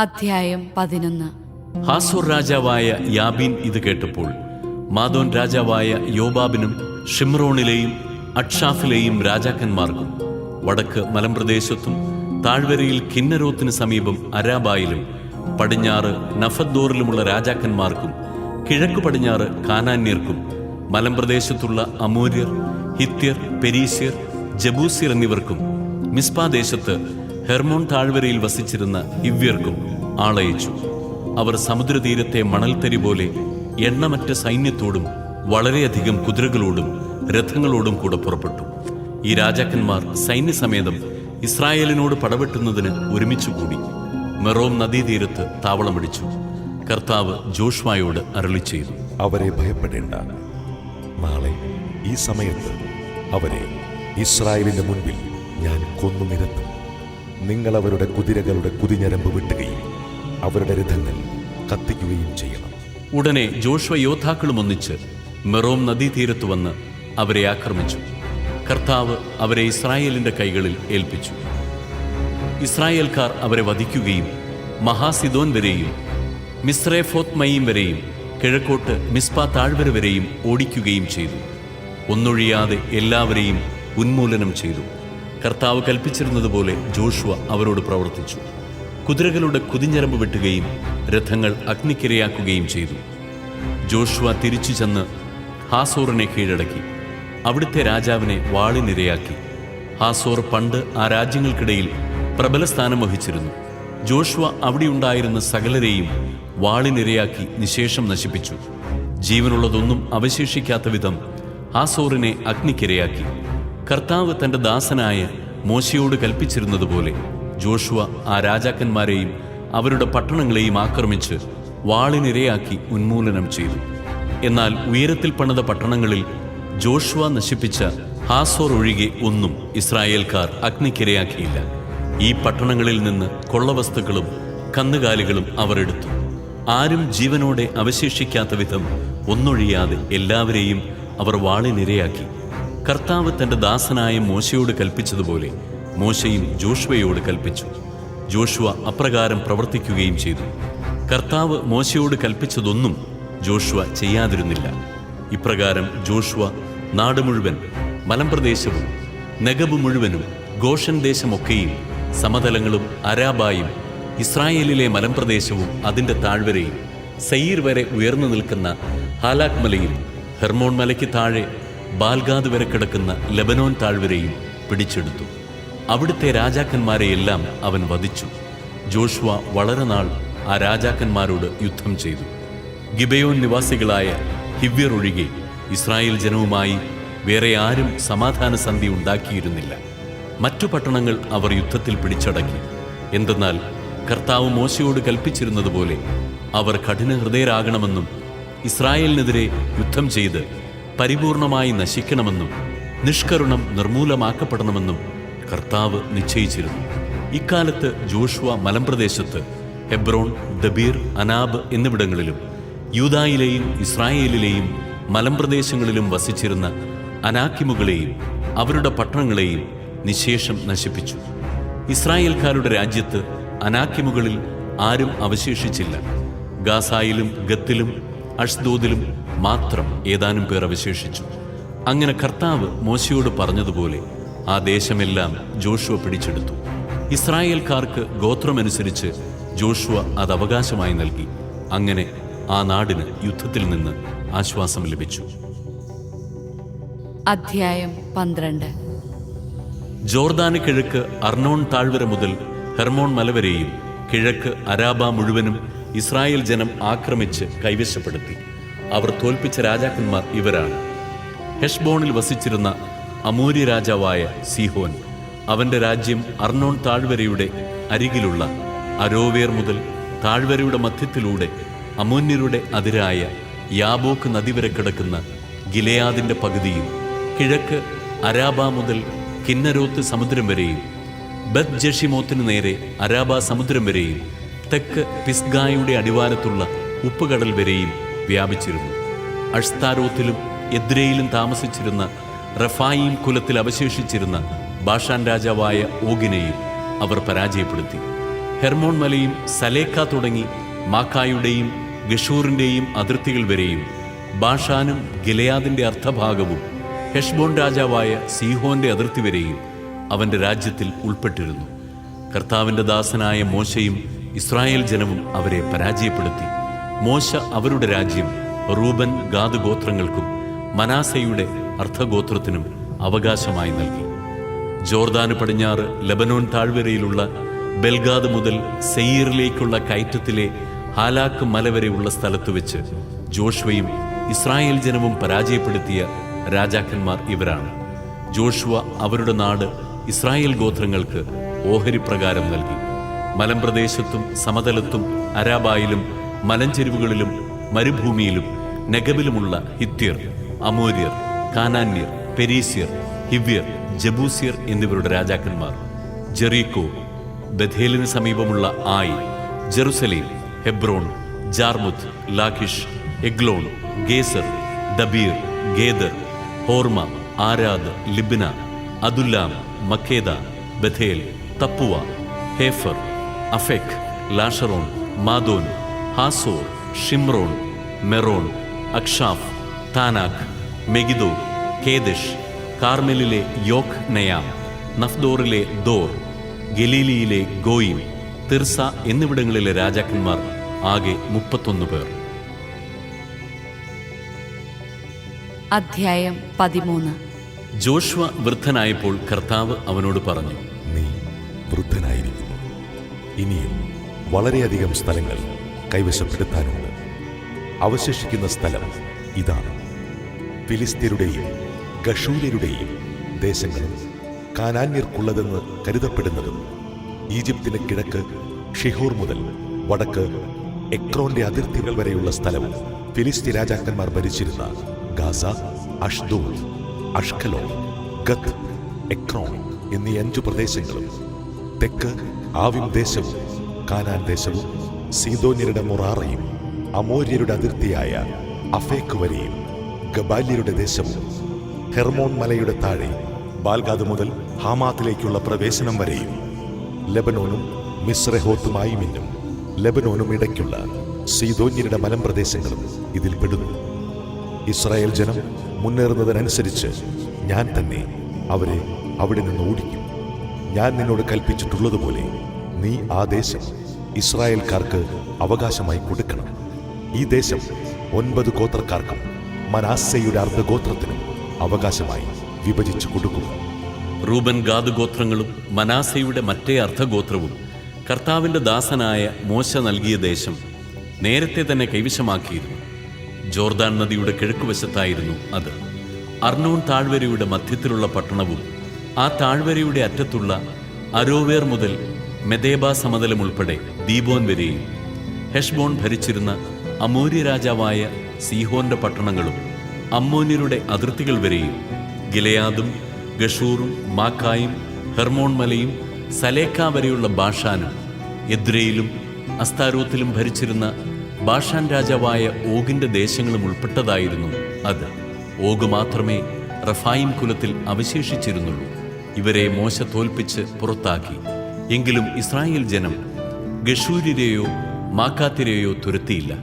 അധ്യായം 11. ഹാസോർ രാജാവായ യാബീൻ ഇത് കേട്ടപ്പോൾ മാദോൻ രാജാവായ യോബാബിനും ഷിമ്രോണിലെയും അക്ഷാഫിലെയും രാജാക്കന്മാർക്കും വടക്ക് മലമ്പ്രദേശത്തും താഴ്വരയിൽ കിന്നരോത്തിന് സമീപം അരാബായിലും പടിഞ്ഞാറ് നഫദ്ദോറിലുമുള്ള രാജാക്കന്മാർക്കും കിഴക്കു പടിഞ്ഞാറ് കാനാന്യർക്കും മലമ്പ്രദേശത്തുള്ള അമോര്യർ, ഹിത്യർ, പെരീസ്യർ, ജബൂസ്യർ എന്നിവർക്കും മിസ്പാദേശത്ത് ഹെർമോൺ താഴ്വരയിൽ വസിച്ചിരുന്ന ഹിവ്യർക്കും ആളയച്ചു. അവർ സമുദ്രതീരത്തെ മണൽത്തരി പോലെ എണ്ണമറ്റ സൈന്യത്തോടും വളരെയധികം കുതിരകളോടും രഥങ്ങളോടും കൂടെ പുറപ്പെട്ടു. ഈ രാജാക്കന്മാർ സൈന്യസമേതം ഇസ്രായേലിനോട് പടവെട്ടുന്നതിന് ഒരുമിച്ചുകൂടി മെറോം നദീതീരത്ത് താവളമടിച്ചു. കർത്താവ് ജോഷ്വായോട് അരുളിച്ചെയ്തു, അവരെ ഭയപ്പെടേണ്ട. നാളെ ഈ സമയത്ത് അവരെ ഇസ്രായേലിന്റെ മുൻപിൽ ഞാൻ കൊന്നു നിരത്തും. നിങ്ങൾ അവരുടെ കുതിരകളുടെ കുതിഞ്ഞരമ്പ് വെട്ടുകയും അവരുടെ രഥങ്ങൾ കത്തിക്കുകയും ചെയ്യണം. ഉടനെ ജോഷ്വ യോദ്ധാക്കളും ഒന്നിച്ച് മെറോം നദീതീരത്ത് വന്ന് അവരെ ആക്രമിച്ചു. കർത്താവ് അവരെ ഇസ്രായേലിന്റെ കൈകളിൽ ഏൽപ്പിച്ചു. ഇസ്രായേൽക്കാർ അവരെ വധിക്കുകയും മഹാസിദോൻ വരെയും മിസ്രേഫോത്ത് മയീം വരെയും കിഴക്കോട്ട് മിസ്പ താഴ്വര വരെയും ഓടിക്കുകയും ചെയ്തു. ഒന്നൊഴിയാതെ എല്ലാവരെയും ഉന്മൂലനം ചെയ്തു. കർത്താവ് കൽപ്പിച്ചിരുന്നതുപോലെ ജോഷ്വ അവരോട് പ്രവർത്തിച്ചു. കുതിരകളുടെ കുതിഞ്ഞരമ്പ് വെട്ടുകയും രഥങ്ങൾ അഗ്നിക്കിരയാക്കുകയും ചെയ്തു. ജോഷ്വ തിരിച്ചു ചെന്ന് ഹാസോറിനെ കീഴടക്കി അവിടുത്തെ രാജാവിനെ വാളിനിരയാക്കി. ഹാസോർ പണ്ട് ആ രാജ്യങ്ങൾക്കിടയിൽ പ്രബലസ്ഥാനം വഹിച്ചിരുന്നു. ജോഷ്വ അവിടെയുണ്ടായിരുന്ന സകലരെയും വാളിനിരയാക്കി നിശേഷം നശിപ്പിച്ചു. ജീവനുള്ളതൊന്നും അവശേഷിക്കാത്ത വിധം ഹാസോറിനെ അഗ്നിക്കിരയാക്കി. കർത്താവ് തന്റെ ദാസനായ മോശയോട് കൽപ്പിച്ചിരുന്നതുപോലെ ജോഷ്വ ആ രാജാക്കന്മാരെയും അവരുടെ പട്ടണങ്ങളെയും ആക്രമിച്ച് വാളിനിരയാക്കി ഉന്മൂലനം ചെയ്തു. എന്നാൽ ഉയരത്തിൽ പണിത പട്ടണങ്ങളിൽ ജോഷ്വ നശിപ്പിച്ച ഹാസോർ ഒഴികെ ഒന്നും ഇസ്രായേൽക്കാർ അഗ്നിക്കിരയാക്കിയില്ല. ഈ പട്ടണങ്ങളിൽ നിന്ന് കൊള്ളവസ്തുക്കളും കന്നുകാലികളും അവർ എടുത്തു. ആരും ജീവനോടെ അവശേഷിക്കാത്ത വിധം ഒന്നൊഴിയാതെ എല്ലാവരെയും അവർ വാളിനിരയാക്കി. കർത്താവ് തന്റെ ദാസനായ മോശയോട് കൽപ്പിച്ചതുപോലെ മോശയും ജോഷ്വയോട് കൽപ്പിച്ചു. ജോഷ്വ അപ്രകാരം പ്രവർത്തിക്കുകയും ചെയ്തു. കർത്താവ് മോശയോട് കൽപ്പിച്ചതൊന്നും ജോഷ്വ ചെയ്യാതിരുന്നില്ല. ഇപ്രകാരം ജോഷ്വ നാട് മുഴുവൻ, മലമ്പ്രദേശവും നെഗബ് മുഴുവനും, ഗോഷൻ ദേശമൊക്കെയും, സമതലങ്ങളും അരാബായും, ഇസ്രായേലിലെ മലമ്പ്രദേശവും അതിൻ്റെ താഴ്വരയും, സയീർ വരെ ഉയർന്നു നിൽക്കുന്ന ഹാലാക് മലയും, ഹെർമോൺ മലയ്ക്ക് താഴെ ബാൽഗാദ് വരെ കിടക്കുന്ന ലെബനോൻ താഴ്വരയും പിടിച്ചെടുത്തു. അവിടുത്തെ രാജാക്കന്മാരെയെല്ലാം അവൻ വധിച്ചു. ജോഷ്വ വളരെ നാൾ ആ രാജാക്കന്മാരോട് യുദ്ധം ചെയ്തു. ഗിബെയോൻ നിവാസികളായ ഹിവ്യർ ഒഴികെ ഇസ്രായേൽ ജനവുമായി വേറെ ആരും സമാധാന സന്ധി ഉണ്ടാക്കിയിരുന്നില്ല. മറ്റു പട്ടണങ്ങൾ അവർ യുദ്ധത്തിൽ പിടിച്ചടക്കി. എന്തെന്നാൽ കർത്താവ് മോശയോട് കൽപ്പിച്ചിരുന്നതുപോലെ അവർ കഠിനഹൃദയരാകണമെന്നും ഇസ്രായേലിനെതിരെ യുദ്ധം ചെയ്ത് പരിപൂർണമായി നശിക്കണമെന്നും നിഷ്കരുണം നിർമൂലമാക്കപ്പെടണമെന്നും കർത്താവ് നിശ്ചയിച്ചിരുന്നു. ഇക്കാലത്ത് ജോഷ്വ മലമ്പ്രദേശത്ത് ഹെബ്രോൺ, ദബീർ, അനാബ് എന്നിവിടങ്ങളിലും യൂദായിലെയും ഇസ്രായേലിലെയും മലമ്പ്രദേശങ്ങളിലും വസിച്ചിരുന്ന അനാക്കിമുകളെയും അവരുടെ പട്ടണങ്ങളെയും നിശേഷം നശിപ്പിച്ചു. ഇസ്രായേൽക്കാരുടെ രാജ്യത്ത് അനാക്കിമുകളിൽ ആരും അവശേഷിച്ചില്ല. ഗാസായിലും ഗത്തിലും അഷ്ദോദിലും മാത്രം ഏതാനും പേർ അവശേഷിച്ചു. അങ്ങനെ കർത്താവ് മോശയോട് പറഞ്ഞതുപോലെ ആ ദേശമെല്ലാം ജോഷ്വ പിടിച്ചെടുത്തു. ഇസ്രായേൽക്കാർക്ക് ഗോത്രമനുസരിച്ച് ജോഷ്വ അത് അവകാശമായി നൽകി. അങ്ങനെ ആ നാടിന് യുദ്ധത്തിൽ നിന്ന് ആശ്വാസം ലഭിച്ചു. അധ്യായം 12. ജോർദാന് കിഴക്ക് അർണോൺ താഴ്വര മുതൽ ഹെർമോൺ മല വരെയും കിഴക്ക് അരാബ മുഴുവനും ഇസ്രായേൽ ജനം ആക്രമിച്ച് കൈവശപ്പെടുത്തി. അവർ തോൽപ്പിച്ച രാജാക്കന്മാർ ഇവരാണ്: ഹെഷ്ബോണിൽ വസിച്ചിരുന്ന അമോര്യ രാജാവായ സീഹോൻ. അവന്റെ രാജ്യം അർണോൺ താഴ്വരയുടെ അരികിലുള്ള അരോവേർ മുതൽ താഴ്വരയുടെ മധ്യത്തിലൂടെ അമോന്യരുടെ അതിരായ യാബോക്ക് നദി വരെ കിടക്കുന്ന ഗിലെയാദിന്റെ പകുതിയും, കിഴക്ക് അരാബ മുതൽ കിന്നരോത്ത് സമുദ്രം വരെയും, ബത്ത് ജഷിമോത്തിന് നേരെ അരാബ സമുദ്രം വരെയും, തെക്ക് പിസ്ഗായുടെ അടിവാരത്തുള്ള ഉപ്പുകടൽ വരെയും വ്യാപിച്ചിരുന്നു. അഷ്താരോത്തിലും എദ്രയിലും താമസിച്ചിരുന്ന റഫായീം കുലത്തിൽ അവശേഷിച്ചിരുന്ന ബാഷാൻ രാജാവായ ഓഗിനെയും അവർ പരാജയപ്പെടുത്തി. ഹെർമോൺ മലയും സലേക്ക തുടങ്ങി മാക്കായുടെയും ഗഷൂറിൻ്റെയും അതിർത്തികൾ വരെയും ബാഷാനും ഗിലെയാദിൻ്റെ അർദ്ധഭാഗവും ഹെഷ്ബോൻ രാജാവായ സീഹോന്റെ അതിർത്തി വരെയും അവൻ്റെ രാജ്യത്തിൽ ഉൾപ്പെട്ടിരുന്നു. കർത്താവിൻ്റെ ദാസനായ മോശയും ഇസ്രായേൽ ജനവും അവരെ പരാജയപ്പെടുത്തി. മോശ അവരുടെ രാജ്യം റൂബൻ ഗാദ് ഗോത്രങ്ങൾക്കും മനാസയുടെ അർദ്ധഗോത്രത്തിനും അവകാശമായി നൽകി. ജോർദാന് പടിഞ്ഞാറ് ലബനോൻ താഴ്വരയിലുള്ള ബെൽഗാദ് മുതൽ സെയീറിലേക്കുള്ള കയറ്റത്തിലെ ഹാലാക്ക് മല വരെയുള്ള സ്ഥലത്ത് വെച്ച് ജോഷുവയും ഇസ്രായേൽ ജനവും പരാജയപ്പെടുത്തിയ രാജാക്കന്മാർ ഇവരാണ്. ജോഷുവ അവരുടെ നാട് ഇസ്രായേൽ ഗോത്രങ്ങൾക്ക് ഓഹരി പ്രകാരം നൽകി. മലമ്പ്രദേശത്തും സമതലത്തും അരാബായിലും മലഞ്ചെരുവുകളിലും മരുഭൂമിയിലും നെഗബിലുമുള്ള ഹിത്യർ, അമോര്യർ, കാനാന്യർ, പെരീസ്യർ, ഹിവ്യർ, ജബൂസ്യർ എന്നിവരുടെ രാജാക്കന്മാർ. ജെറീക്കോ, ബഥേലിന് സമീപമുള്ള ആയി, Jerusalem, Hebron, Jarmuth, Lachish, Eglon, Gezer, Debir, Geder, Hormah, Arad, Libnah, Adullam, Makkedah, Bethel, Tappuah, Hepher, Aphek, Lasharon, Madon, Hazor, Shimron, Meron, Achshaph, Taanach, Megiddo, Kedesh, കാർമെലിലെ യോക് നെയാം, നഫ്ദോറിലെ ദോർ, ഗലീലിയിലെ ഗോയിം, തിർസ എന്നിവിടങ്ങളിലെ രാജാക്കന്മാർ ആകെ 31 പേർ. അധ്യായം 13. Joshua വൃദ്ധനായപ്പോൾ കർത്താവ് അവനോട് പറഞ്ഞു, നീ വൃദ്ധനായിരിക്കുന്നു. ഇനിയും വളരെയധികം സ്ഥലങ്ങൾ കൈവശപ്പെടുത്താനുണ്ട്. അവശേഷിക്കുന്ന സ്ഥലം ഇതാണ്: ഫിലിസ്ത്യരുടെയും ഗഷൂര്യരുടെയും ദേശങ്ങളും കാനാന്യർക്കുള്ളതെന്ന് കരുതപ്പെടുന്നതും ഈജിപ്തിന് കിഴക്ക് ഷിഹോർ മുതൽ വടക്ക് എക്രോന്റെ അതിർത്തികൾ വരെയുള്ള സ്ഥലവും ഫിലിസ്ത്യ രാജാക്കന്മാർ ഭരിച്ചിരുന്ന ഗാസ, അഷ്ദോദ്, അഷ്കലോൺ, ഗത്ത്, എക്രോൺ എന്നീ 5 പ്രദേശങ്ങളും തെക്ക് ആവിം ദേശവും കാനാൻ ദേശവും സീദോന്യരുടെ മൊറാറയും അമോര്യരുടെ അതിർത്തിയായ അഫേക്ക് വരെയും ഗബാല്യരുടെ ദേശവും ഹെർമോൺ മലയുടെ താഴെ ബാൽഗാദ് മുതൽ ഹാമാത്തിലേക്കുള്ള പ്രവേശനം വരെയും ലെബനോനും മിസ്രഹോത്തുമായിമിന്നും ലെബനോനും ഇടയ്ക്കുള്ള സീദോന്യരുടെ മലമ്പ്രദേശങ്ങളും ഇതിൽ പെടുന്നു. ഇസ്രായേൽ ജനം മുന്നേറുന്നതിനനുസരിച്ച് ഞാൻ തന്നെ അവരെ അവിടെ നിന്ന് ഓടിക്കും. ഞാൻ നിന്നോട് കൽപ്പിച്ചിട്ടുള്ളതുപോലെ നീ ആ ദേശം ഇസ്രായേൽക്കാർക്ക് അവകാശമായി കൊടുക്കണം. ഈ ദേശം 9 ഗോത്രക്കാർക്കും മനാസ്സയുടെ അർദ്ധഗോത്രത്തിനും അവകാശമായി വിഭജിച്ചു കൊടുക്കുക. റൂബൻ ഗാദ് ഗോത്രങ്ങളും മനാസയുടെ മറ്റേ അർദ്ധഗോത്രവും കർത്താവിൻ്റെ ദാസനായ മോശ നൽകിയ ദേശം നേരത്തെ തന്നെ കൈവശമാക്കിയിരുന്നു. ജോർദാൻ നദിയുടെ കിഴക്കുവശത്തായിരുന്നു അത്. അർണോൺ താഴ്വരയുടെ മധ്യത്തിലുള്ള പട്ടണവും ആ താഴ്വരയുടെ അറ്റത്തുള്ള അരോവേർ മുതൽ മെദേബ സമതലം ഉൾപ്പെടെ ദീബോൻ വരെയും ഹെഷ്ബോൺ ഭരിച്ചിരുന്ന അമോര്യ രാജാവായ സീഹോന്റെ പട്ടണങ്ങളും അമ്മോന്യരുടെ അതിർത്തികൾ വരെയും ഗിലെയാദും ഗഷൂറും മാക്കായും ഹെർമോൺ മലയും സലേക്ക വരെയുള്ള ബാഷാനും എദ്രയിലും അസ്താരോത്തിലും ഭരിച്ചിരുന്ന ബാഷാൻ രാജാവായ ഓഗിന്റെ ദേശങ്ങളും ഉൾപ്പെട്ടതായിരുന്നു അത്. ഓഗ് മാത്രമേ റഫായിം കുലത്തിൽ അവശേഷിച്ചിരുന്നുള്ളൂ. ഇവരെ മോശ തോൽപ്പിച്ച് പുറത്താക്കി. എങ്കിലും ഇസ്രായേൽ ജനം ഗഷൂര്യരെയോ മാക്കാത്തിരെയോ തുരത്തിയില്ല.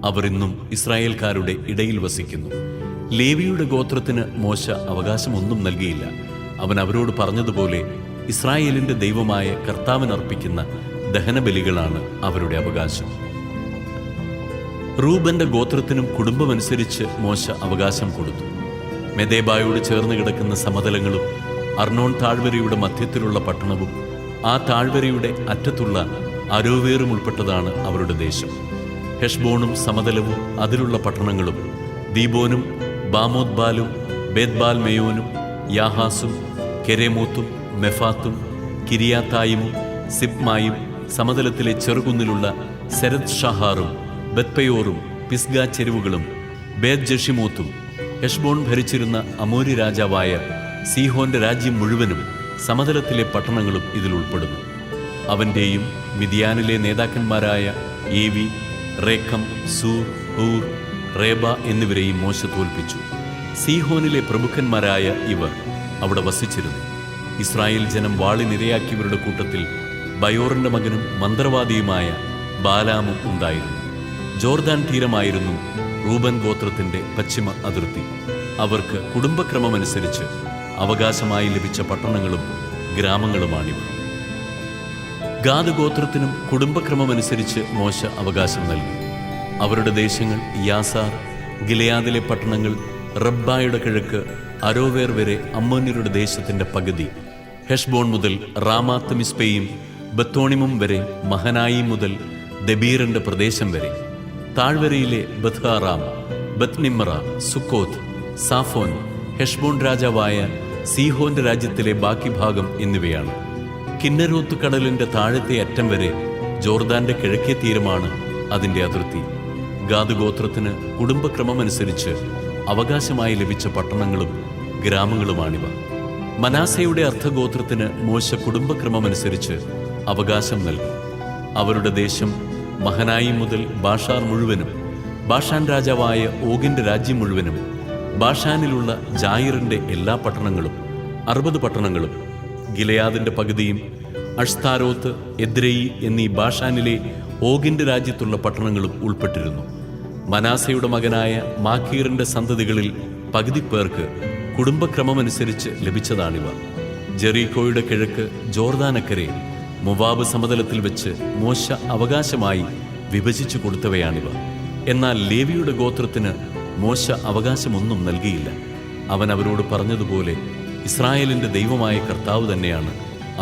അവർ ഇന്നും ഇസ്രായേൽക്കാരുടെ ഇടയിൽ വസിക്കുന്നു. ലേവിയുടെ ഗോത്രത്തിന് മോശ അവകാശമൊന്നും നൽകിയില്ല. അവൻ അവരോട് പറഞ്ഞതുപോലെ ഇസ്രായേലിന്റെ ദൈവമായ കർത്താവിനർപ്പിക്കുന്ന ദഹനബലികളാണ് അവരുടെ അവകാശം. റൂബന്റെ ഗോത്രത്തിനും കുടുംബമനുസരിച്ച് മോശ അവകാശം കൊടുത്തു. മെദേബായോട് ചേർന്ന് കിടക്കുന്ന സമതലങ്ങളും അർണോൺ താഴ്വരയുടെ മധ്യത്തിലുള്ള പട്ടണവും ആ താഴ്വരയുടെ അറ്റത്തുള്ള അരോവേറും ഉൾപ്പെട്ടതാണ് അവരുടെ ദേശം. ഹെഷ്ബോണും സമതലവും അതിലുള്ള പട്ടണങ്ങളും ദീബോനും ബാമോദ്ബാലും ബേത്ബാൽ മേയോനും യാഹാസും കെരേമൂത്തും മെഫാത്തും കിരിയാത്തായിമും സിബ്മായും സമതലത്തിലെ ചെറുകുന്നിലുള്ള സെരത് ഷഹാറും ബത്പയോറും പിസ്ഗ ചെരുവുകളും ബേത് ജഷിമോത്തും ഹെഷ്ബോൺ ഭരിച്ചിരുന്ന അമോരി രാജാവായ സീഹോന്റെ രാജ്യം മുഴുവനും സമതലത്തിലെ പട്ടണങ്ങളും ഇതിൽ ഉൾപ്പെടുന്നു. അവൻ്റെയും മിദിയാനിലെ നേതാക്കന്മാരായ ഏവി, റേക്കം, സൂർ, ഹൂർ, റേബ എന്നിവരെയും മോശ തോൽപ്പിച്ചു. സീഹോനിലെ പ്രമുഖന്മാരായ ഇവർ അവിടെ വസിച്ചിരുന്നു. ഇസ്രായേൽ ജനം വാളിനിരയാക്കിയവരുടെ കൂട്ടത്തിൽ ബയോറിന്റെ മകനും മന്ത്രവാദിയുമായ ബാലാമും ഉണ്ടായിരുന്നു. ജോർദാൻ തീരമായിരുന്നു റൂബൻ ഗോത്രത്തിന്റെ പശ്ചിമ അതിർത്തി. അവർക്ക് കുടുംബക്രമമനുസരിച്ച് അവകാശമായി ലഭിച്ച പട്ടണങ്ങളും ഗ്രാമങ്ങളുമാണിവ. ഗാദ് ഗോത്രത്തിനും കുടുംബക്രമമനുസരിച്ച് മോശ അവകാശം നൽകി. അവരുടെ ദേശങ്ങൾ യാസാർ, ഗിലെയാദിലെ പട്ടണങ്ങൾ, റബ്ബായുടെ കിഴക്ക് അരോവേർ വരെ അമ്മോന്യരുടെ ദേശത്തിന്റെ പകുതി, ഹെഷ്ബോൺ മുതൽ റാമാത്ത് മിസ്പയും ബത്തോണിമും വരെ മഹനായിം മുതൽ ദബീറിന്റെ പ്രദേശം വരെ, താഴ്വരയിലെ ബത്ഹാറാം, ബത്നിമ്ര, സുക്കോത്ത്, സാഫോൻ, ഹെഷ്ബോൺ രാജാവായ സീഹോന്റെ രാജ്യത്തിലെ ബാക്കി ഭാഗം എന്നിവയാണ്. കിന്നരോത്ത് കടലിന്റെ താഴത്തെ അറ്റം വരെ ജോർദാന്റെ കിഴക്കേ തീരമാണ് അതിന്റെ അതിർത്തി. ഗാദ് ഗോത്രത്തിന് കുടുംബക്രമമനുസരിച്ച് അവകാശമായി ലഭിച്ച പട്ടണങ്ങളും ഗ്രാമങ്ങളുമാണിവ. മനാസയുടെ അർദ്ധഗോത്രത്തിന് മോശ കുടുംബക്രമമനുസരിച്ച് അവകാശം നൽകി. അവരുടെ ദേശം മഹനായിം മുതൽ ബാഷാർ മുഴുവനും, ബാഷാൻ രാജാവായ ഓഗിന്റെ രാജ്യം മുഴുവനും, ബാഷാനിലുള്ള ജായിറിന്റെ എല്ലാ പട്ടണങ്ങളും 60 പട്ടണങ്ങളും, ഗിലെയാദിന്റെ പകുതിയും, അഷ്താരോത്ത്, എദ്രെയി എന്നീ ബാഷാനിലെ ഓഗിന്റെ രാജ്യത്തുള്ള പട്ടണങ്ങളും ഉൾപ്പെട്ടിരുന്നു. മനാസയുടെ മകനായ മാഖീറിന്റെ സന്തതികളിൽ പകുതി പേർക്ക് കുടുംബക്രമമനുസരിച്ച് ലഭിച്ചതാണിവ. ജെറീക്കോയുടെ കിഴക്ക് ജോർദാനക്കരെ മൊവാബ് സമതലത്തിൽ വെച്ച് മോശ അവകാശമായി വിഭജിച്ചു കൊടുത്തവയാണിവ. എന്നാൽ ലേവിയുടെ ഗോത്രത്തിന് മോശ അവകാശമൊന്നും നൽകിയില്ല. അവൻ അവരോട് പറഞ്ഞതുപോലെ ഇസ്രായേലിന്റെ ദൈവമായ കർത്താവ് തന്നെയാണ്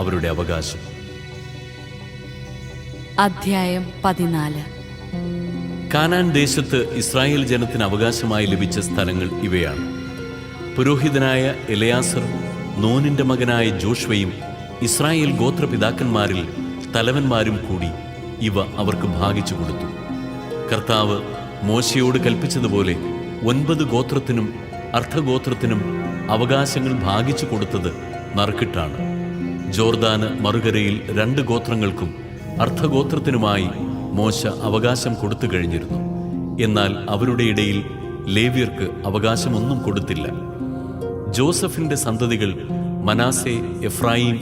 അവരുടെ അവകാശം. അധ്യായം 14. കാനാൻ ദേശത്ത് ഇസ്രായേൽ ജനത്തിന് അവകാശമായി ലഭിച്ച സ്ഥലങ്ങൾ ഇവയാണ്. പുരോഹിതനായ എലയാസർ, നോനിന്റെ മകനായ ജോഷ്വയും ഇസ്രായേൽ ഗോത്രപിതാക്കന്മാരിൽ തലവന്മാരും കൂടി ഇവ അവർക്ക് ഭാഗിച്ചു കൊടുത്തു. കർത്താവ് മോശയോട് കൽപ്പിച്ചതുപോലെ 9 ഗോത്രത്തിനും അർദ്ധഗോത്രത്തിനും അവകാശങ്ങൾ ഭാഗിച്ചു കൊടുത്തത് നറുക്കിട്ടാണ്. ജോർദാന് മറുകരയിൽ 2 ഗോത്രങ്ങൾക്കും അർദ്ധഗോത്രത്തിനുമായി മോശ അവകാശം കൊടുത്തു കഴിഞ്ഞിരുന്നു. എന്നാൽ അവരുടെ ഇടയിൽ ലേവ്യർക്ക് അവകാശമൊന്നും കൊടുത്തില്ല. ജോസഫിന്റെ സന്തതികൾ മനാസെ, എഫ്രായിം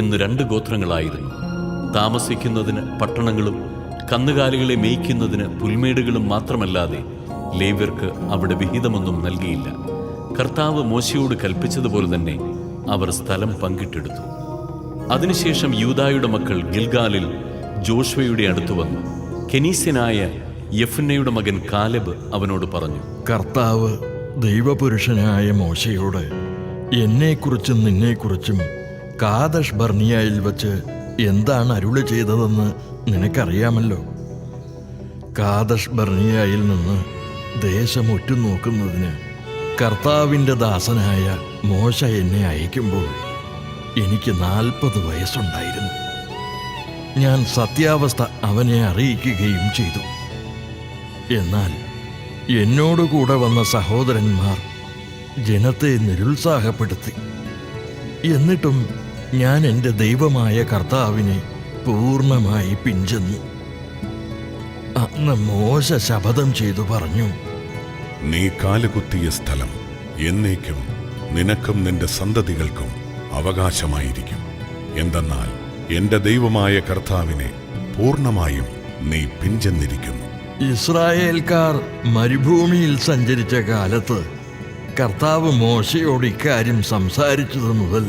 എന്നു 2 ഗോത്രങ്ങളായിരുന്നു. താമസിക്കുന്നതിന് പട്ടണങ്ങളും കന്നുകാലികളെ മേയ്ക്കുന്നതിന് പുൽമേടുകളും മാത്രമല്ലാതെ ലേവ്യർക്ക് അവിടെ വിഹിതമൊന്നും നൽകിയില്ല. കർത്താവ് മോശയോട് കൽപ്പിച്ചതുപോലെ തന്നെ അവർ സ്ഥലം പങ്കിട്ടെടുത്തു. അതിനുശേഷം യൂദായുടെ മക്കൾ ഗിൽഗാലിൽ ജോഷ്വയുടെ അടുത്ത് വന്നു. കെനീസ്യനായ യെഫുന്നയുടെ മകൻ കാലെബ് അവനോട് പറഞ്ഞു, കർത്താവ് ദൈവപുരുഷനായ മോശയോട് എന്നെക്കുറിച്ചും നിന്നെക്കുറിച്ചും കാദഷ് ബർണിയയിൽ വച്ച് എന്താണ് അരുളി ചെയ്തതെന്ന് നിനക്കറിയാമല്ലോ. കാദഷ് ബർണിയയിൽ നിന്ന് ദേശം ഒറ്റുനോക്കുന്നതിന് കർത്താവിൻ്റെ ദാസനായ മോശ എന്നെ അയക്കുമ്പോൾ എനിക്ക് 40 വയസ്സുണ്ടായിരുന്നു. ഞാൻ സത്യാവസ്ഥ അവനെ അറിയിക്കുകയും ചെയ്തു. എന്നാൽ എന്നോടുകൂടെ വന്ന സഹോദരന്മാർ ജനത്തെ നിരുത്സാഹപ്പെടുത്തി. എന്നിട്ടും ഞാൻ എൻ്റെ ദൈവമായ കർത്താവിനെ പൂർണ്ണമായി പിഞ്ചെന്നു. അന്ന് മോശ ശപഥം ചെയ്തു പറഞ്ഞു, നീ കാലുകുത്തിയ സ്ഥലം എന്നേക്കും നിനക്കും നിന്റെ സന്തതികൾക്കും അവകാശമായിരിക്കും. എന്തെന്നാൽ എന്റെ ദൈവമായ കർത്താവിനെ പൂർണ്ണമായും നീ പിഞ്ചെന്നിരിക്കുന്നു. ഇസ്രായേൽക്കാർ മരുഭൂമിയിൽ സഞ്ചരിച്ച കാലത്ത് കർത്താവ് മോശയോട് ഇക്കാര്യം സംസാരിച്ചത് മുതൽ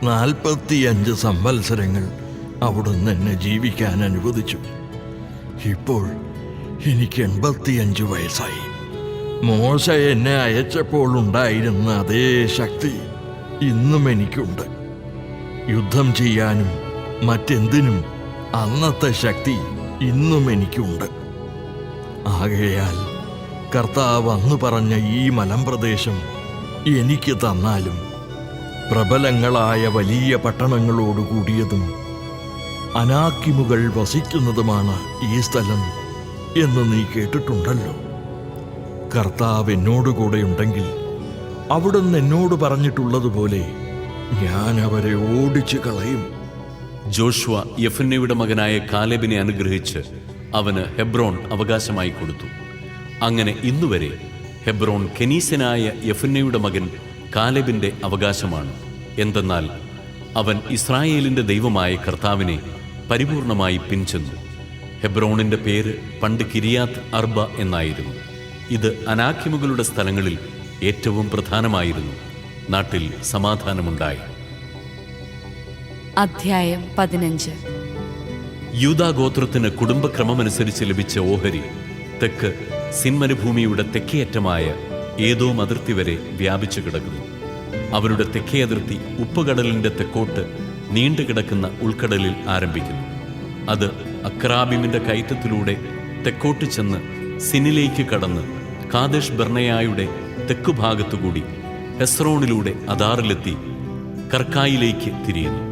45 സംവത്സരങ്ങൾ അവിടുന്ന് എന്നെ ജീവിക്കാൻ അനുവദിച്ചു. ഇപ്പോൾ എനിക്ക് 85 വയസ്സായി. മോശ എന്നെ അയച്ചപ്പോൾ ഉണ്ടായിരുന്ന അതേ ശക്തി ഇന്നും എനിക്കുണ്ട്. യുദ്ധം ചെയ്യാനും മറ്റെന്തിനും അന്നത്തെ ശക്തി ഇന്നും എനിക്കുണ്ട്. ആകയാൽ കർത്താവ് അന്ന് പറഞ്ഞ ഈ മലമ്പ്രദേശം എനിക്ക് തന്നാലും പ്രബലങ്ങളായ വലിയ പട്ടണങ്ങളോടുകൂടിയതും അനാക്കിമുകൾ വസിക്കുന്നതുമാണ് ഈ സ്ഥലം എന്ന് നീ കേട്ടിട്ടുണ്ടല്ലോ. കർത്താവ് എന്നോടുകൂടെയുണ്ടെങ്കിൽ അവിടുന്ന് എന്നോട് പറഞ്ഞിട്ടുള്ളതുപോലെ ഞാൻ അവരെ ഓടിച്ചു കളയും. ജോഷ്വ യെഫുന്നയുടെ മകനായ കാലെബിനെ അനുഗ്രഹിച്ച് അവന് ഹെബ്രോൺ അവകാശമായി കൊടുത്തു. അങ്ങനെ ഇന്നുവരെ ഹെബ്രോൺ കെനീസ്യനായ യെഫുന്നയുടെ മകൻ കാലെബിന്റെ അവകാശമാണ്. എന്തെന്നാൽ അവൻ ഇസ്രായേലിന്റെ ദൈവമായ കർത്താവിനെ പരിപൂർണമായി പിൻചെന്നു. ഹെബ്രോണിന്റെ പേര് പണ്ട് കിരിയാത്ത് അർബ എന്നായിരുന്നു. ഇത് അനാക്കിമുകളുടെ സ്ഥലങ്ങളിൽ ഏറ്റവും പ്രധാനമായിരുന്നു. നാട്ടിൽ സമാധാനമുണ്ടായി. അധ്യായം 15. യൂദാ ഗോത്രത്തിന് കുടുംബക്രമമനുസരിച്ച് ലഭിച്ച ഓഹരി തെക്ക് സിൻമരുഭൂമിയുടെ തെക്കേയറ്റമായ ഏദോം അതിർത്തി വരെ വ്യാപിച്ചു കിടക്കുന്നു. അവരുടെ തെക്കേ അതിർത്തി ഉപ്പുകടലിന്റെ തെക്കോട്ട് നീണ്ടുകിടക്കുന്ന ഉൾക്കടലിൽ ആരംഭിക്കുന്നു. അത് അക്രാബിമിന്റെ കയറ്റത്തിലൂടെ തെക്കോട്ട് ചെന്ന് സിനിലേക്ക് കടന്ന് കാദേശ് ബർണയായുടെ തെക്കുഭാഗത്തുകൂടി ഹെസ്രോണിലൂടെ അദാറിലെത്തി കർക്കായിലേക്ക് തിരിയുന്നു.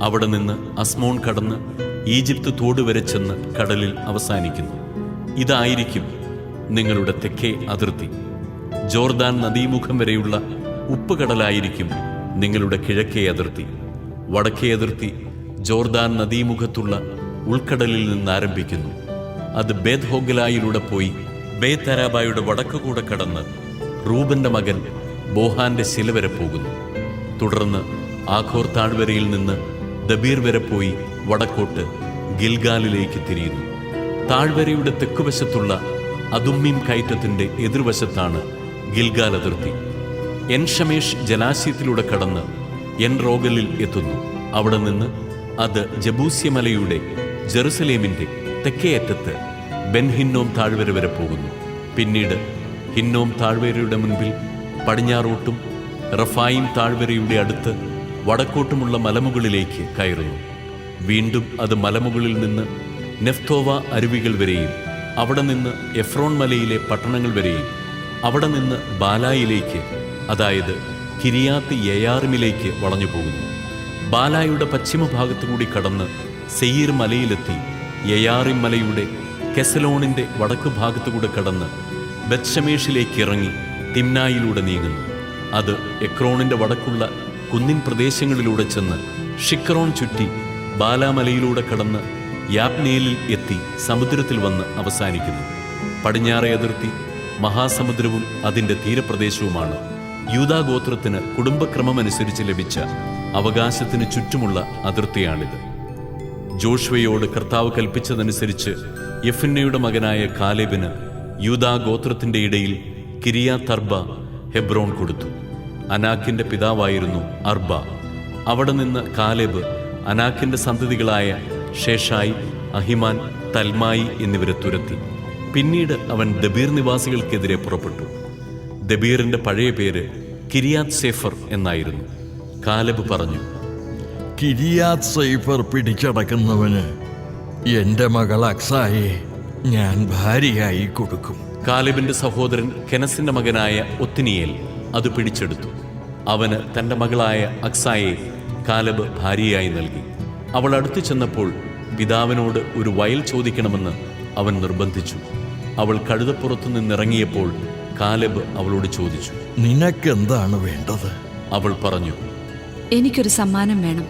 അവിടെ നിന്ന് അസ്മോൺ കടന്ന് ഈജിപ്ത് തോട് വരെ ചെന്ന് കടലിൽ അവസാനിക്കുന്നു. ഇതായിരിക്കും നിങ്ങളുടെ തെക്കേ അതിർത്തി. ജോർദാൻ നദീമുഖം വരെയുള്ള ഉപ്പുകടലായിരിക്കും നിങ്ങളുടെ കിഴക്കേ അതിർത്തി. വടക്കേ അതിർത്തി ജോർദാൻ നദീമുഖത്തുള്ള ഉൾക്കടലിൽ നിന്ന് ആരംഭിക്കുന്നു. അത് ബേത് ഹോഗലായിലൂടെ പോയി ബേത് അരാബായുടെ വടക്കുകൂടെ കടന്ന് റൂബന്റെ മകൻ ബോഹാന്റെ ശില വരെ പോകുന്നു. തുടർന്ന് ആഖോർ താഴ്വരയിൽ നിന്ന് ദബീർ വരെ പോയി വടക്കോട്ട് ഗിൽഗാലിലേക്ക് തിരിയുന്നു. താഴ്വരയുടെ തെക്കുവശത്തുള്ള അതുമ്മീം കയറ്റത്തിന്റെ എതിർവശത്താണ് ഗിൽഗാൽ അതിർത്തി. എൻ ഷമേഷ് ജലാശയത്തിലൂടെ കടന്ന് എൻ റോഗലിൽ എത്തുന്നു. അവിടെ നിന്ന് അത് ജബൂസ്യമലയുടെ ജെറുസലേമിന്റെ തെക്കേയറ്റത്ത് ബെൻഹിന്നോം താഴ്വര വരെ പോകുന്നു. പിന്നീട് ഹിന്നോം താഴ്വരയുടെ മുൻപിൽ പടിഞ്ഞാറോട്ടും റഫായിം താഴ്വരയുടെ അടുത്ത് വടക്കോട്ടുമുള്ള മലമുകളിലേക്ക് കയറുന്നു. വീണ്ടും അത് മലമുകളിൽ നിന്ന് നെഫ്തോവ അരുവികൾ വരെയും അവിടെ നിന്ന് എഫ്രോൺ മലയിലെ പട്ടണങ്ങൾ വരെയും അവിടെ നിന്ന് ബാലായിലേക്ക്, അതായത് കിരിയാത്ത് യയാറിമിലേക്ക് വളഞ്ഞു പോകുന്നു. ബാലായുടെ പശ്ചിമഭാഗത്തുകൂടി കടന്ന് സെയീർ മലയിലെത്തി യയാറിം മലയുടെ കെസലോണിന്റെ വടക്കു ഭാഗത്തുകൂടെ കടന്ന് ബത്ഷമേഷിലേക്ക് ഇറങ്ങി തിമ്നായിലൂടെ നീങ്ങുന്നു. അത് എക്രോണിന്റെ വടക്കുള്ള കുന്നിൻ പ്രദേശങ്ങളിലൂടെ ചെന്ന് ഷിക്കറോൺ ചുറ്റി ബാലാമലയിലൂടെ കടന്ന് യാബ്നേലിൽ എത്തി സമുദ്രത്തിൽ വന്ന് അവസാനിക്കുന്നു. പടിഞ്ഞാറേ അതിർത്തി മഹാസമുദ്രവും അതിൻ്റെ തീരപ്രദേശവുമാണ്. യൂദാ ഗോത്രത്തിന് കുടുംബക്രമമനുസരിച്ച് ലഭിച്ച അവകാശത്തിന് ചുറ്റുമുള്ള അതിർത്തിയാണിത്. ജോഷുവയോട് കർത്താവ് കൽപ്പിച്ചതനുസരിച്ച് യെഫുന്നയുടെ മകനായ കാലേബിന് യൂദാ ഗോത്രത്തിന്റെ ഇടയിൽ കിരിയാത്ത് അർബ ഹെബ്രോൺ കൊടുത്തു. അനാക്കിന്റെ പിതാവായിരുന്നു അർബ. അവിടെ നിന്ന് കാലേബ് അനാക്കിന്റെ സന്തതികളായ ഷേഷായി, അഹിമാൻ, തൽമായി എന്നിവരെ തുരത്തി. പിന്നീട് അവൻ ദബീർ നിവാസികൾക്കെതിരെ പുറപ്പെട്ടു. ദബീറിന്റെ പഴയ പേര് കിരിയാത്ത് സേഫർ എന്നായിരുന്നു. കാലേബ് പറഞ്ഞു, കിരിയാത്ത് സൈഫർ പിടിച്ചടക്കുന്നവന് എൻ്റെ മകൾ അക്സായെ ഞാൻ ഭാര്യയായി കൊടുക്കും. കാലേബിന്റെ സഹോദരൻ കെനസിന്റെ മകനായ ഒത്നിയേൽ അത് പിടിച്ചെടുത്തു. അവന് തന്റെ മകളായ അക്സായെ കാലേബ് ഭാര്യയായി നൽകി. അവൾ അടുത്തു ചെന്നപ്പോൾ പിതാവിനോട് ഒരു വയൽ ചോദിക്കണമെന്ന് അവൻ നിർബന്ധിച്ചു. അവൾ കഴുതപ്പുറത്തു നിന്നിറങ്ങിയപ്പോൾ കാലേബ് അവളോട് ചോദിച്ചു, നിനക്കെന്താണ് വേണ്ടത്? അവൾ പറഞ്ഞു, എനിക്കൊരു സമ്മാനം വേണം.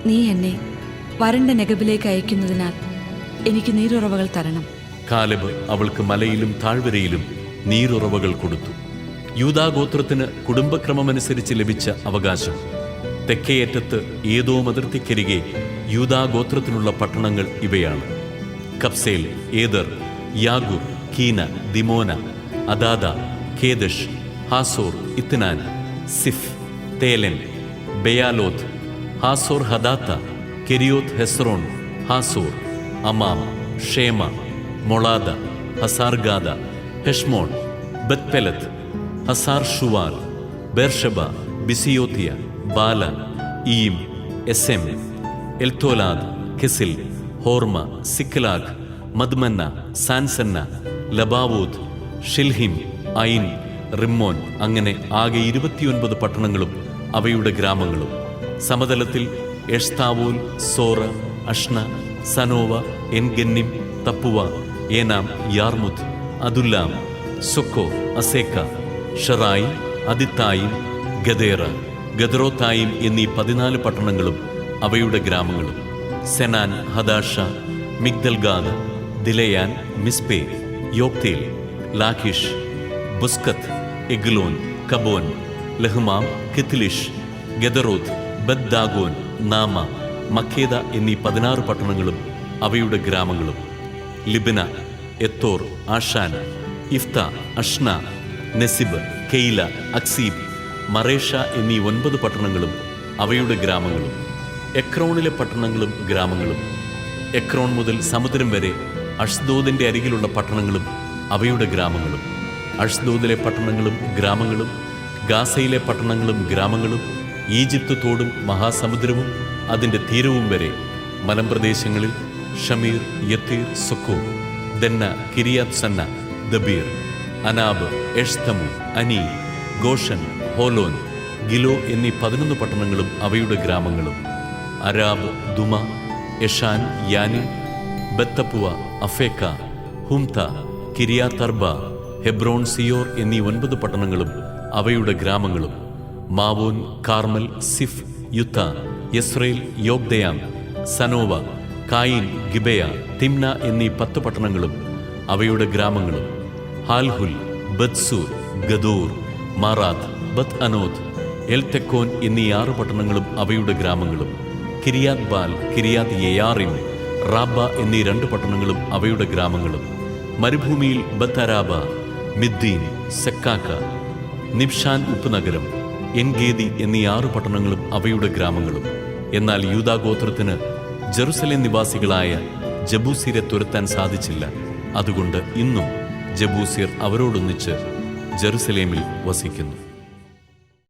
നീ എന്നെ വരണ്ട നെഗബിലേക്ക് അയക്കുന്നതിനാൽ എനിക്ക് നീരുറവകൾ തരണം. കാലേബ് അവൾക്ക് മലയിലും താഴ്വരയിലും നീരുറവകൾ കൊടുത്തു. യൂദാ ഗോത്രത്തിന് കുടുംബക്രമമനുസരിച്ച് ലഭിച്ച അവകാശം. തെക്കേയറ്റത്ത് ഏദോം അതിർത്തിക്കരികെ യൂദാ ഗോത്രത്തിനുള്ള പട്ടണങ്ങൾ ഇവയാണ്: Kabzeel, Eder, Jagur, Kinah, Dimonah, Adadah, Kedesh, Hazor, Ithnan, Ziph, Telem, Bealoth, Hazor Hadattah, Kerioth Hezron, Hazor, Amam, Shema, Moladah, Hazar Gaddah, Heshmon, Beth Pelet, Hazar Shual, Beersheba, Biziothiah, Baalah, Iim, Ezem, Eltolad, Chesil, Hormah, Ziklag, Madmannah, Sansannah, Lebaoth, Shilhim, Ain, Rimmon, അങ്ങനെ ആകെ 29 പട്ടണങ്ങളും അവയുടെ ഗ്രാമങ്ങളും. സമതലത്തിൽ എഷ്താവൂൽ, സോറ, Ashna, സനോവ, എൻഗന്നിം, തപ്പുവ, ഏനാം, യാർമുത്ത്, അതുല്ലാം, സൊക്കോ, Azekah, ഷറായി, അതിത്തായും, ഗദേറ, ഗദറോത്തായും എന്നീ 14 പട്ടണങ്ങളും അവയുടെ ഗ്രാമങ്ങളും. സെനാൻ, ഹദാഷ, മിഗ്ദൽഗാദ്, ദിലയാൻ, മിസ്പേ, യോക്തേൽ, ലാഖിഷ്, ബുസ്കത്ത്, Eglon, കബോൻ, ലഹ്മാം, കിത്ലിഷ്, ഗദറോത്ത്, ബദ്ദാഗോൻ, നാമ, മക്കേദ എന്നീ 16 പട്ടണങ്ങളും അവയുടെ ഗ്രാമങ്ങളും, ലിബ്ന, എത്തോർ, ആഷാൻ, ഇഫ്ത, അഷ്ന, നെസിബ്, കെയില, അക്സീബ്, മറേഷ എന്നീ 9 പട്ടണങ്ങളും അവയുടെ ഗ്രാമങ്ങളും, എക്രോണിലെ പട്ടണങ്ങളും ഗ്രാമങ്ങളും, എക്രോൺ മുതൽ സമുദ്രം വരെ അഷ്ദോദിന്റെ അരികിലുള്ള പട്ടണങ്ങളും അവയുടെ ഗ്രാമങ്ങളും, അഷ്ദോദിലെ പട്ടണങ്ങളും ഗ്രാമങ്ങളും, ഗാസയിലെ പട്ടണങ്ങളും ഗ്രാമങ്ങളും, ഈജിപ്ത് തോടും മഹാസമുദ്രവും അതിൻ്റെ തീരവും വരെ, മലമ്പ്രദേശങ്ങളിൽ ഷമീർ, യത്തീർ, സൊക്കോ, ദന്ന, കിരിയാത് സന്ന, ദബീർ, അനാബ്, എഷ്തമു, അനി, ഗോഷൻ, ഹോലോൻ, ഗിലോ എന്നീ 11 പട്ടണങ്ങളും അവയുടെ ഗ്രാമങ്ങളും, അരാബ്, ദുമ, യഷാൻ, യാനി, ബത്തപ്പുവ, അഫേക്ക, ഹുംത, കിരിയാത്തർബ, ഹെബ്രോൺ, സിയോർ എന്നീ 9 പട്ടണങ്ങളും അവയുടെ ഗ്രാമങ്ങളും, Maon, Carmel, സിഫ്, Juttah, Jezreel, Jokdeam, സനോവ, കായിൻ, ഗിബയ, Timnah എന്നീ 10 പട്ടണങ്ങളും അവയുടെ ഗ്രാമങ്ങളും, ഹാൽഹുൽ, ബത്സൂർ, ഗദോർ, മാറാത്ത്, ബത്ത് അനോത്ത്, എൽതെക്കോൻ എന്നീ 6 പട്ടണങ്ങളും അവയുടെ ഗ്രാമങ്ങളും, കിരിയാത് ബാൽ, കിരിയാത് യെയാറിം, റാബ എന്നീ 2 പട്ടണങ്ങളും അവയുടെ ഗ്രാമങ്ങളും, മരുഭൂമിയിൽ ബത്തരാബ, മിദ്ദീൻ, സെക്കാക്ക, നിബ്ഷാൻ ഉപ്പുനഗരം, എൻഗേദി എന്നീ 6 പട്ടണങ്ങളും അവയുടെ ഗ്രാമങ്ങളും. എന്നാൽ യൂദാഗോത്രത്തിന് ജെറുസലേം നിവാസികളായ ജബൂസിയരെ തുരത്താൻ സാധിച്ചില്ല. അതുകൊണ്ട് ഇന്നും ജബൂസിയർ അവരോടൊന്നിച്ച് ജെറുസലേമിൽ വസിക്കുന്നു.